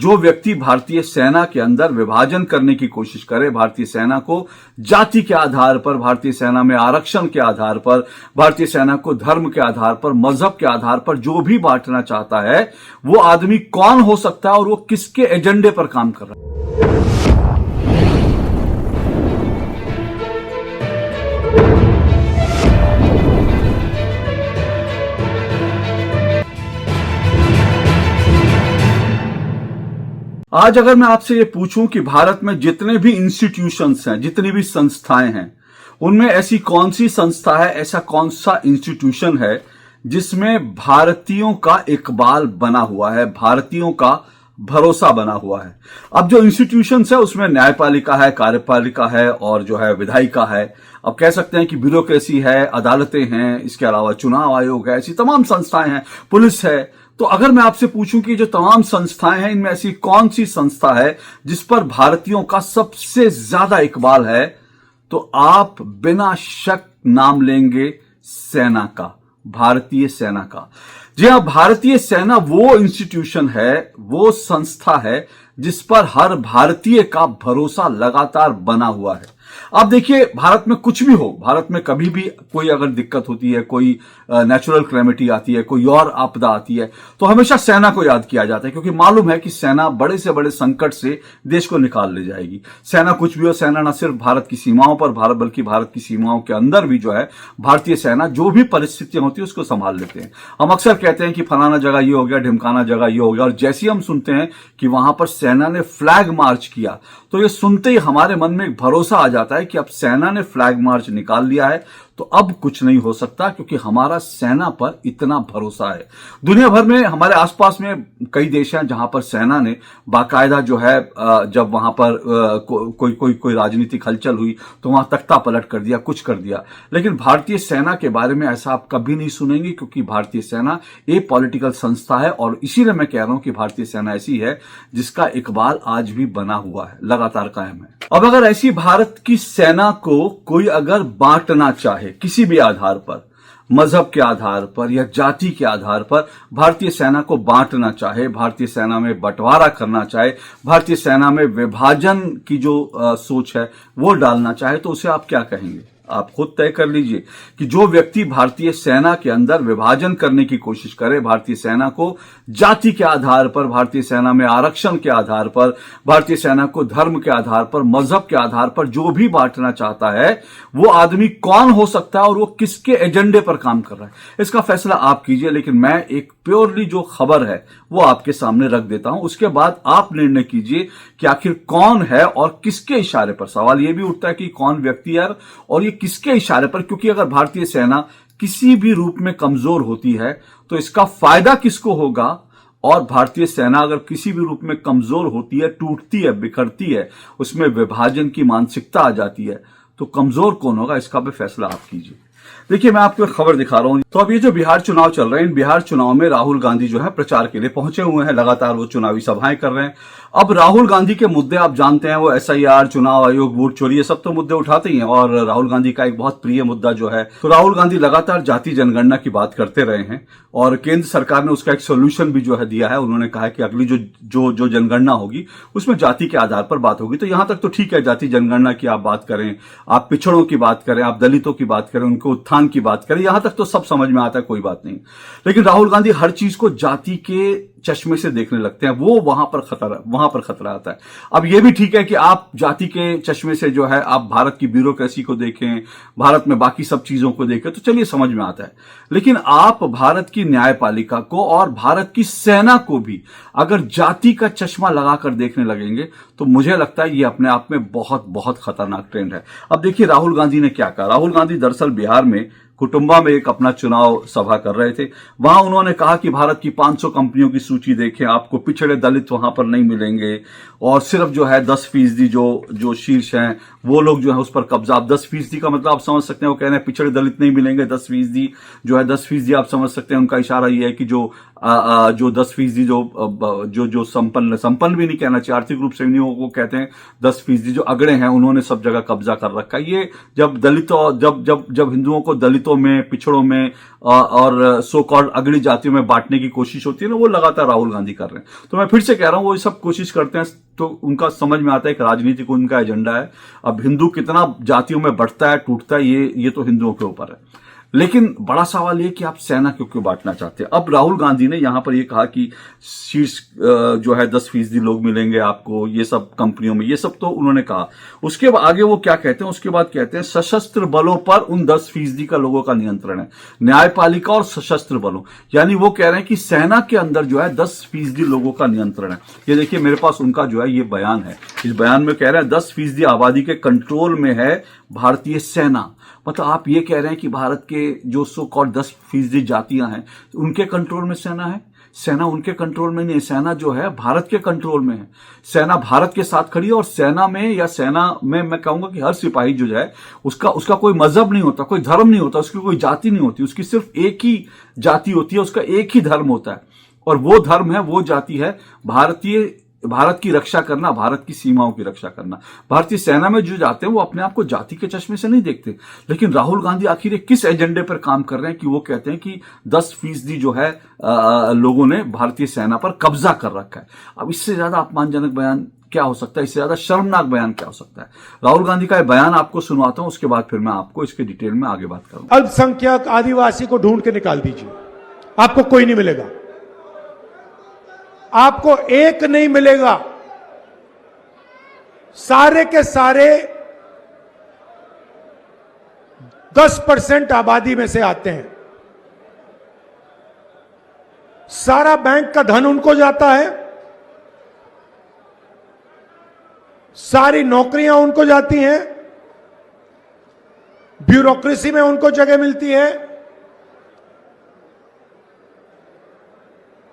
जो व्यक्ति भारतीय सेना के अंदर विभाजन करने की कोशिश करे, भारतीय सेना को जाति के आधार पर, भारतीय सेना में आरक्षण के आधार पर, भारतीय सेना को धर्म के आधार पर, मजहब के आधार पर जो भी बांटना चाहता है, वो आदमी कौन हो सकता है और वो किसके एजेंडे पर काम कर रहा है। आज अगर मैं आपसे ये पूछूं कि भारत में जितने भी इंस्टीट्यूशंस हैं, जितनी भी संस्थाएं हैं, उनमें ऐसी कौन सी संस्था है, ऐसा कौन सा इंस्टीट्यूशन है जिसमें भारतीयों का इकबाल बना हुआ है, भारतीयों का भरोसा बना हुआ है। अब जो इंस्टीट्यूशंस है उसमें न्यायपालिका है, कार्यपालिका है और जो है विधायिका है। अब कह सकते हैं कि ब्यूरोक्रेसी है, अदालतें हैं, इसके अलावा चुनाव आयोग है, ऐसी तमाम संस्थाएं हैं, पुलिस है। तो अगर मैं आपसे पूछूं कि जो तमाम संस्थाएं हैं, इनमें ऐसी कौन सी संस्था है जिस पर भारतीयों का सबसे ज्यादा इकबाल है, तो आप बिना शक नाम लेंगे सेना का, भारतीय सेना का। जी हां, भारतीय सेना वो इंस्टीट्यूशन है, वो संस्था है जिस पर हर भारतीय का भरोसा लगातार बना हुआ है। अब देखिए, भारत में कुछ भी हो, भारत में कभी भी कोई अगर दिक्कत होती है, कोई नेचुरल कैलेमिटी आती है, कोई और आपदा आती है, तो हमेशा सेना को याद किया जाता है, क्योंकि मालूम है कि सेना बड़े से बड़े संकट से देश को निकाल ले जाएगी। सेना कुछ भी हो, सेना न सिर्फ भारत की सीमाओं पर, बल्कि भारत की सीमाओं के अंदर भी जो है भारतीय सेना जो भी परिस्थितियां होती है उसको संभाल लेते हैं। हम अक्सर कहते हैं कि फलाना जगह ये हो गया, ढिमकाना जगह ये हो गया, और जैसे ही हम सुनते हैं कि वहां पर सेना ने फ्लैग मार्च किया, तो ये सुनते ही हमारे मन में एक भरोसा आ जाता है कि अब सेना ने फ्लैग मार्च निकाल लिया है, तो अब कुछ नहीं हो सकता, क्योंकि हमारा सेना पर इतना भरोसा है। दुनिया भर में हमारे आसपास में कई देश हैं जहां पर सेना ने बाकायदा जो है, जब वहां पर कोई राजनीतिक हलचल हुई तो वहां तख्ता पलट कर दिया, कुछ कर दिया। लेकिन भारतीय सेना के बारे में ऐसा आप कभी नहीं सुनेंगे, क्योंकि भारतीय सेना एक पॉलिटिकल संस्था है, और इसीलिए मैं कह रहा हूं कि भारतीय सेना ऐसी है जिसका इकबाल आज भी बना हुआ है, लगातार कायम है। अब अगर ऐसी भारत की सेना को कोई अगर बांटना चाहे किसी भी आधार पर, मजहब के आधार पर या जाति के आधार पर, भारतीय सेना को बांटना चाहे, भारतीय सेना में बंटवारा करना चाहे, भारतीय सेना में विभाजन की जो सोच है वो डालना चाहे, तो उसे आप क्या कहेंगे? आप खुद तय कर लीजिए कि जो व्यक्ति भारतीय सेना के अंदर विभाजन करने की कोशिश करे, भारतीय सेना को जाति के आधार पर, भारतीय सेना में आरक्षण के आधार पर, भारतीय सेना को धर्म के आधार पर, मजहब के आधार पर जो भी बांटना चाहता है, वो आदमी कौन हो सकता है और वो किसके एजेंडे पर काम कर रहा है, इसका फैसला आप कीजिए। लेकिन मैं एक प्योरली जो खबर है वो आपके सामने रख देता हूं, उसके बाद आप निर्णय कीजिए कि आखिर कौन है और किसके इशारे पर। सवाल यह भी उठता है कि कौन व्यक्ति है और ये किसके इशारे पर, क्योंकि अगर भारतीय सेना किसी भी रूप में कमजोर होती है तो इसका फायदा किसको होगा, और भारतीय सेना अगर किसी भी रूप में कमजोर होती है, टूटती है, बिखरती है, उसमें विभाजन की मानसिकता आ जाती है, तो कमजोर कौन होगा, इसका भी फैसला आप कीजिए। देखिए, मैं आपको एक खबर दिखा रहा हूं। तो अब ये जो बिहार चुनाव चल रहे हैं, इन बिहार चुनाव में राहुल गांधी जो है प्रचार के लिए पहुंचे हुए हैं, लगातार वो चुनावी सभाएं कर रहे हैं। अब राहुल गांधी के मुद्दे आप जानते हैं, वो SIR, चुनाव आयोग, वोट चोरी, ये सब तो मुद्दे उठाते ही हैं। और राहुल गांधी का एक बहुत प्रिय मुद्दा जो है, तो राहुल गांधी लगातार जाति जनगणना की बात करते रहे हैं, और केंद्र सरकार ने उसका एक सोल्यूशन भी जो है दिया है। उन्होंने कहा है कि अगली जो जनगणना होगी उसमें जाति के आधार पर बात होगी। तो यहां तक तो ठीक है, जाति जनगणना की आप बात करें, आप पिछड़ों की बात करें, आप दलितों की बात करें, उनके उत्थान की बात करें, यहां तक तो सब समझ में आता है, कोई बात नहीं। लेकिन राहुल गांधी हर चीज को जाति के चश्मे से देखने लगते हैं, वो वहां पर खतरा आता है। अब यह भी ठीक है कि आप जाति के चश्मे से जो है आप भारत की ब्यूरोक्रेसी को देखें, भारत में बाकी सब चीजों को देखें, तो चलिए समझ में आता है। लेकिन आप भारत की न्यायपालिका को और भारत की सेना को भी अगर जाति का चश्मा लगाकर देखने लगेंगे, तो मुझे लगता है ये अपने आप में बहुत बहुत खतरनाक ट्रेंड है। अब देखिए, राहुल गांधी ने क्या कहा। राहुल गांधी दरअसल बिहार में कुटुंबा में एक अपना चुनाव सभा कर रहे थे। वहां उन्होंने कहा कि भारत की 500 कंपनियों की सूची देखें, आपको पिछड़े दलित वहां पर नहीं मिलेंगे, और सिर्फ जो है 10% जो शीर्ष हैं वो लोग जो है उस पर कब्जा। आप 10% का मतलब आप समझ सकते हैं, वो कह रहे हैं पिछड़े दलित नहीं मिलेंगे। 10% जो है 10% आप समझ सकते हैं, उनका इशारा ये है कि जो जो 10% जो संपन्न भी नहीं कहना चाहिए, आर्थिक रूप से नहीं, वो कहते हैं 10% जो अगड़े हैं उन्होंने सब जगह कब्जा कर रखा है। ये जब दलितों जब हिंदुओं को दलितों में, पिछड़ों में और सो कॉल्ड अगड़ी जातियों में बांटने की कोशिश होती है ना, वो लगातार राहुल गांधी कर रहे हैं। तो मैं फिर से कह रहा हूं, वो ये सब कोशिश करते हैं तो उनका समझ में आता है कि राजनीतिक उनका एजेंडा है। अब हिंदू कितना जातियों में बढ़ता है, टूटता है, ये तो हिंदुओं के ऊपर है। लेकिन बड़ा सवाल ये कि आप सेना क्यों बांटना चाहते हैं। अब राहुल गांधी ने यहां पर ये कहा कि शीर्ष जो है 10% लोग मिलेंगे आपको, ये सब कंपनियों में, ये सब तो उन्होंने कहा। उसके बाद आगे वो क्या कहते हैं, उसके बाद कहते हैं सशस्त्र बलों पर उन 10% का लोगों का नियंत्रण है, न्यायपालिका और सशस्त्र बलों, यानी वो कह रहे हैं कि सेना के अंदर जो है 10% लोगों का नियंत्रण है। ये देखिए मेरे पास उनका जो है ये बयान है। इस बयान में कह रहे हैं 10% आबादी के कंट्रोल में है भारतीय सेना। मतलब आप ये कह रहे हैं कि भारत के जो सो कॉल्ड 10% जातियां हैं उनके कंट्रोल में सेना है। सेना उनके कंट्रोल में नहीं है, सेना जो है भारत के कंट्रोल में है। सेना भारत के साथ खड़ी है और सेना में मैं कहूंगा कि हर सिपाही जो है उसका कोई मजहब नहीं होता, कोई धर्म नहीं होता, उसकी कोई जाति नहीं होती, उसकी सिर्फ एक ही जाति होती है, उसका एक ही धर्म होता है और वो धर्म है, वो जाति है भारत की रक्षा करना, भारत की सीमाओं की रक्षा करना। भारतीय सेना में जो जाते हैं वो अपने आप को जाति के चश्मे से नहीं देखते। लेकिन राहुल गांधी आखिर किस एजेंडे पर काम कर रहे हैं कि वो कहते हैं कि 10% जो है लोगों ने भारतीय सेना पर कब्जा कर रखा है। अब इससे ज्यादा अपमानजनक बयान क्या हो सकता है, इससे ज्यादा शर्मनाक बयान क्या हो सकता है। राहुल गांधी का बयान आपको सुनवाता हूं, उसके बाद फिर मैं आपको इसके डिटेल में आगे बात करूंगा। अल्पसंख्यक आदिवासी को ढूंढ के निकाल दीजिए, आपको कोई नहीं मिलेगा, आपको एक नहीं मिलेगा। सारे के सारे 10% आबादी में से आते हैं। सारा बैंक का धन उनको जाता है, सारी नौकरियां उनको जाती हैं, ब्यूरोक्रेसी में उनको जगह मिलती है।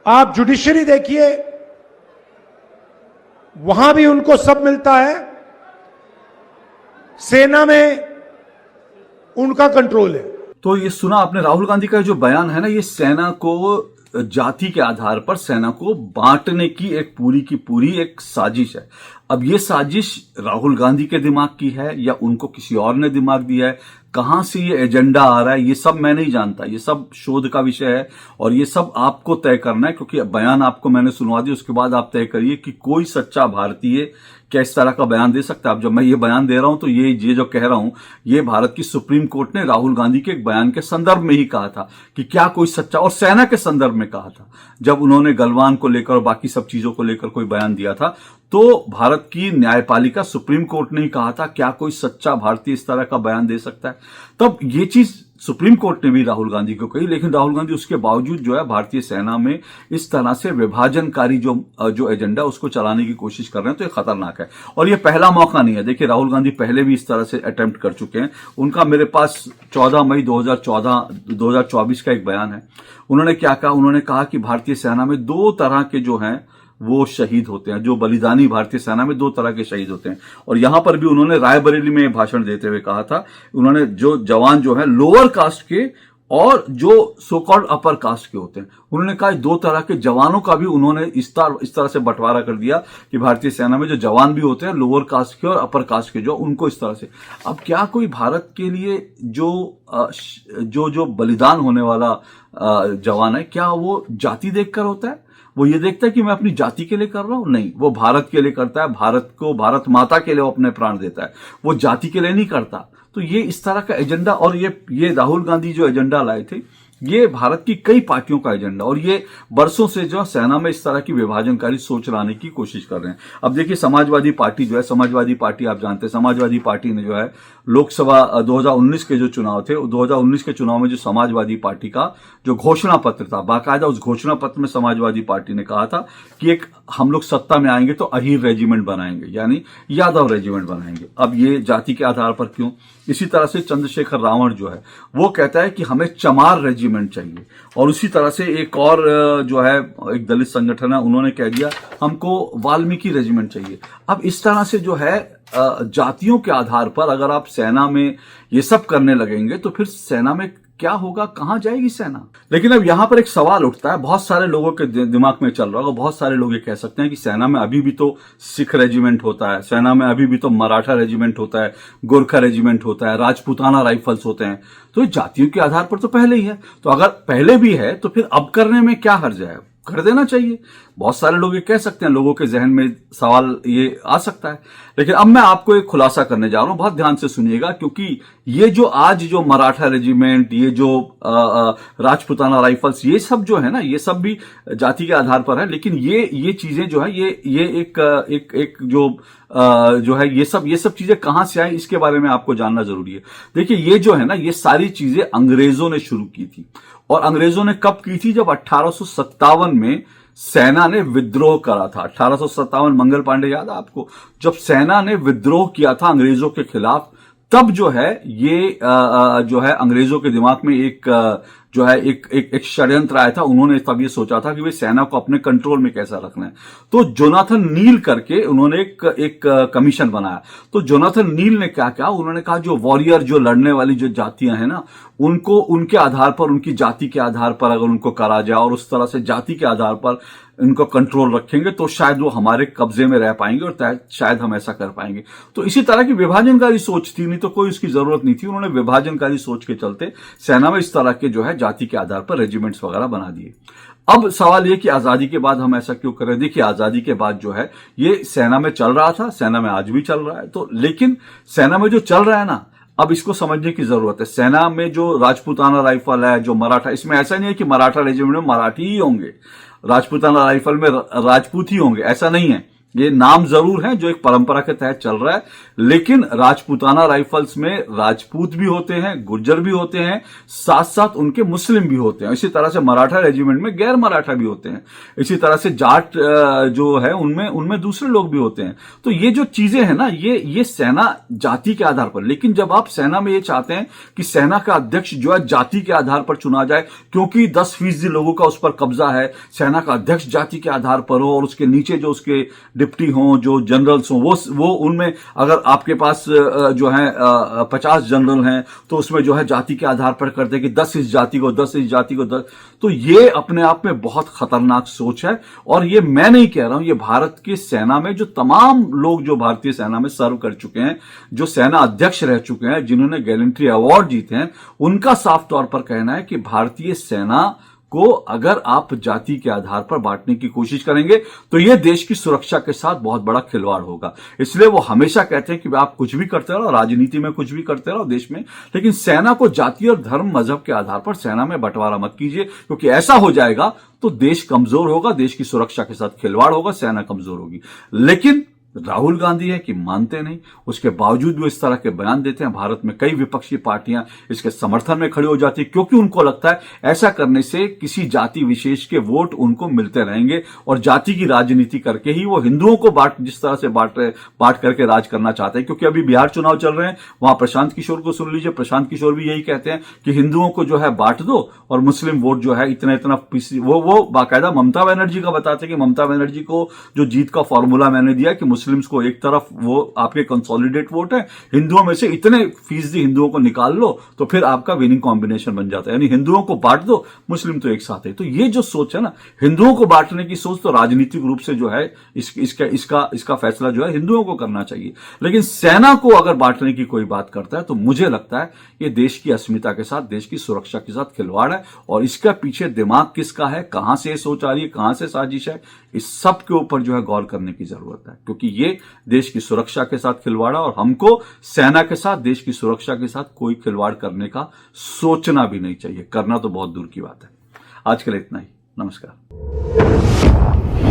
आप जुडिशरी देखिए, वहां भी उनको सब मिलता है। सेना में उनका कंट्रोल है। तो ये सुना आपने, राहुल गांधी का जो बयान है ना, ये सेना को जाति के आधार पर सेना को बांटने की एक पूरी की पूरी एक साजिश है। अब ये साजिश राहुल गांधी के दिमाग की है या उनको किसी और ने दिमाग दिया है, कहां से ये एजेंडा आ रहा है, ये सब मैं नहीं जानता। ये सब शोध का विषय है और ये सब आपको तय करना है, क्योंकि बयान आपको मैंने सुनवा दिया, उसके बाद आप तय करिए कि कोई सच्चा भारतीय क्या इस तरह का बयान दे सकता है। अब जब मैं ये बयान दे रहा हूं तो ये जो कह रहा हूं, ये भारत की सुप्रीम कोर्ट ने राहुल गांधी के एक बयान के संदर्भ में ही कहा था कि क्या कोई सच्चा, और सेना के संदर्भ में कहा था जब उन्होंने गलवान को लेकर और बाकी सब चीजों को लेकर कोई बयान दिया था, तो भारत की न्यायपालिका सुप्रीम कोर्ट ने ही कहा था क्या कोई सच्चा भारतीय इस तरह का बयान दे सकता है। तब ये चीज सुप्रीम कोर्ट ने भी राहुल गांधी को कही, लेकिन राहुल गांधी उसके बावजूद जो है भारतीय सेना में इस तरह से विभाजनकारी जो एजेंडा उसको चलाने की कोशिश कर रहे हैं, तो ये खतरनाक है। और ये पहला मौका नहीं है। देखिए राहुल गांधी पहले भी इस तरह से अटेम्प्ट कर चुके हैं। उनका मेरे पास 14 मई 2024 का एक बयान है। उन्होंने क्या कहा, उन्होंने कहा कि भारतीय सेना में 2 तरह के जो हैं वो शहीद होते हैं, जो बलिदानी भारतीय सेना में 2 तरह के शहीद होते हैं। और यहां पर भी उन्होंने रायबरेली में भाषण देते हुए कहा था, उन्होंने जो जवान जो है लोअर कास्ट के और जो सो कॉल्ड अपर कास्ट के होते हैं, उन्होंने कहा 2 तरह के जवानों का भी उन्होंने इस तरह से बंटवारा कर दिया कि भारतीय सेना में जो जवान भी होते हैं लोअर कास्ट के और अपर कास्ट के, जो उनको इस तरह से। अब क्या कोई भारत के लिए जो बलिदान होने वाला जवान है, क्या वो जाति देखकर होता है? वो ये देखता है कि मैं अपनी जाति के लिए कर रहा हूं? नहीं, वो भारत के लिए करता है, भारत माता के लिए वो अपने प्राण देता है, वो जाति के लिए नहीं करता। तो ये इस तरह का एजेंडा, और ये राहुल गांधी जो एजेंडा लाए थे, ये भारत की कई पार्टियों का एजेंडा, और ये बरसों से जो सेना में इस तरह की विभाजनकारी सोच लाने की कोशिश कर रहे हैं। अब देखिए समाजवादी पार्टी जो है, समाजवादी पार्टी आप जानते हैं, समाजवादी पार्टी ने जो है लोकसभा 2019 के जो चुनाव थे, 2019 के चुनाव में जो समाजवादी पार्टी का जो घोषणा पत्र था, बाकायदा उस घोषणा पत्र में समाजवादी पार्टी ने कहा था कि हम लोग सत्ता में आएंगे तो अहीर रेजिमेंट बनाएंगे, यानी यादव रेजिमेंट बनाएंगे। अब ये जाति के आधार पर क्यों? इसी तरह से चंद्रशेखर रावण जो है वो कहता है कि हमें चमार रेजिमेंट चाहिए, और उसी तरह से एक और जो है एक दलित संगठन है, उन्होंने कह दिया हमको वाल्मीकि रेजिमेंट चाहिए। अब इस तरह से जो है जातियों के आधार पर अगर आप सेना में ये सब करने लगेंगे तो फिर सेना में क्या होगा, कहां जाएगी सेना? लेकिन अब यहां पर एक सवाल उठता है, बहुत सारे लोगों के दिमाग में चल रहा होगा, बहुत सारे लोग ये कह सकते हैं कि सेना में अभी भी तो सिख रेजिमेंट होता है, सेना में अभी भी तो मराठा रेजिमेंट होता है, गोरखा रेजिमेंट होता है, राजपूताना राइफल्स होते हैं, तो जातियों के आधार पर तो पहले ही है। तो अगर पहले भी है तो फिर अब करने में क्या हर्ज है? कर देना चाहिए। बहुत सारे लोग ये कह सकते हैं, लोगों के जहन में सवाल ये आ सकता है। लेकिन अब मैं आपको एक खुलासा करने जा रहा हूं, बहुत ध्यान से सुनिएगा, क्योंकि ये जो आज जो मराठा रेजिमेंट, ये जो राजपूताना राइफल्स, ये सब जो है ना, ये सब भी जाति के आधार पर है। लेकिन ये चीजें जो है, ये एक जो है, ये सब चीजें कहां से आई, इसके बारे में आपको जानना जरूरी है। देखिए, ये जो है ना, ये सारी चीजें अंग्रेजों ने शुरू की थी। और अंग्रेजों ने कब की थी? जब 1857 में सेना ने विद्रोह करा था। 1857 मंगल पांडे याद है आपको? जब सेना ने विद्रोह किया था अंग्रेजों के खिलाफ, तब जो है ये जो है अंग्रेजों के दिमाग में जो है एक षड्यंत्र आया था। उन्होंने तब ये सोचा था कि वे सेना को अपने कंट्रोल में कैसा रखना है। तो जोनाथन नील करके उन्होंने एक कमीशन बनाया। तो जोनाथन नील ने क्या कहा? उन्होंने कहा जो वॉरियर, जो लड़ने वाली जो जातियां हैं ना, उनको उनके आधार पर, उनकी जाति के आधार पर अगर उनको करा जाए और उस तरह से जाति के आधार पर इनको कंट्रोल रखेंगे तो शायद वो हमारे कब्जे में रह पाएंगे और शायद हम ऐसा कर पाएंगे। तो इसी तरह की विभाजनकारी सोच थी, नहीं तो कोई उसकी जरूरत नहीं थी। उन्होंने विभाजनकारी सोच के चलते सेना में इस तरह के जो है जाति के आधार पर रेजिमेंट्स वगैरह बना दिए। अब सवाल ये कि आजादी के बाद हम ऐसा क्यों करें? देखिए, आजादी के बाद जो है ये सेना में चल रहा था, सेना में आज भी चल रहा है। तो लेकिन सेना में जो चल रहा है ना, अब इसको समझने की जरूरत है। सेना में जो राजपूताना राइफल है, जो मराठा, इसमें ऐसा नहीं है कि मराठा रेजिमेंट में मराठी ही होंगे, राजपूताना राइफल में राजपूत ही होंगे, ऐसा नहीं है। ये नाम जरूर है जो एक परंपरा के तहत चल रहा है, लेकिन राजपूताना राइफल्स में राजपूत भी होते हैं, गुर्जर भी होते हैं, साथ साथ उनके मुस्लिम भी होते हैं। इसी तरह से मराठा रेजिमेंट में गैर मराठा भी होते हैं। इसी तरह से जाट जो है उनमें दूसरे लोग भी होते हैं। तो ये जो चीजें हैं ना, ये सेना जाति के आधार पर। लेकिन जब आप सेना में ये चाहते हैं कि सेना का अध्यक्ष जो है जाति के आधार पर चुना जाए, क्योंकि 10% लोगों का उस पर कब्जा है, सेना का अध्यक्ष जाति के आधार पर हो और उसके नीचे जो उसके डिप्टी हों, जो जनरल्स हों, वो उनमें अगर आपके पास जो है 50 जनरल हैं तो उसमें जो है जाति के आधार पर करते हैं कि 10 इस जाति को, 10 इस जाति को 10। तो ये अपने आप में बहुत खतरनाक सोच है। और ये मैं नहीं कह रहा हूं, ये भारत की सेना में जो तमाम लोग जो भारतीय सेना में सर्व कर चुके हैं, जो सेना अध्यक्ष रह चुके हैं, जिन्होंने गैलेंट्री अवार्ड जीते हैं, उनका साफ तौर पर कहना है कि भारतीय सेना को अगर आप जाति के आधार पर बांटने की कोशिश करेंगे तो यह देश की सुरक्षा के साथ बहुत बड़ा खिलवाड़ होगा। इसलिए वो हमेशा कहते हैं कि आप कुछ भी करते रहो, राजनीति में कुछ भी करते रहो देश में, लेकिन सेना को जाति और धर्म मजहब के आधार पर सेना में बंटवारा मत कीजिए, क्योंकि ऐसा हो जाएगा तो देश कमजोर होगा, देश की सुरक्षा के साथ खिलवाड़ होगा, सेना कमजोर होगी। लेकिन राहुल गांधी है कि मानते नहीं, उसके बावजूद वो इस तरह के बयान देते हैं। भारत में कई विपक्षी पार्टियां इसके समर्थन में खड़ी हो जाती है, क्योंकि उनको लगता है ऐसा करने से किसी जाति विशेष के वोट उनको मिलते रहेंगे और जाति की राजनीति करके ही वो हिंदुओं को जिस तरह से बांट करके राज करना चाहते हैं। क्योंकि अभी बिहार चुनाव चल रहे हैं, वहां प्रशांत किशोर को सुन लीजिए, प्रशांत किशोर भी यही कहते हैं कि हिंदुओं को जो है बांट दो और मुस्लिम वोट जो है इतना वो बाकायदा ममता बनर्जी का बताते हैं कि ममता बनर्जी को जो जीत का फॉर्मूला मैंने दिया कि मुस्लिम्स को एक तरफ वो आपके कंसोलिडेट वोट है, हिंदुओं में से इतने फीसदी हिंदुओं को निकाल लो तो फिर आपका विनिंग कॉम्बिनेशन बन जाता है, यानी हिंदुओं को बांट दो, मुस्लिम तो एक साथ है। तो ये जो सोच है ना, हिंदुओं को बांटने की सोच, तो राजनीतिक रूप से जो है इसका फैसला जो है हिंदुओं को करना चाहिए। लेकिन सेना को अगर बांटने की कोई बात करता है तो मुझे लगता है ये देश की अस्मिता के साथ, देश की सुरक्षा के साथ खिलवाड़ है। और इसका पीछे दिमाग किसका है, कहां से सोच आ रही है, कहां से साजिश है, इस सब के ऊपर जो है गौर करने की जरूरत है। क्योंकि ये देश की सुरक्षा के साथ खिलवाड़ है और हमको सेना के साथ, देश की सुरक्षा के साथ कोई खिलवाड़ करने का सोचना भी नहीं चाहिए, करना तो बहुत दूर की बात है। आज के लिए इतना ही, नमस्कार।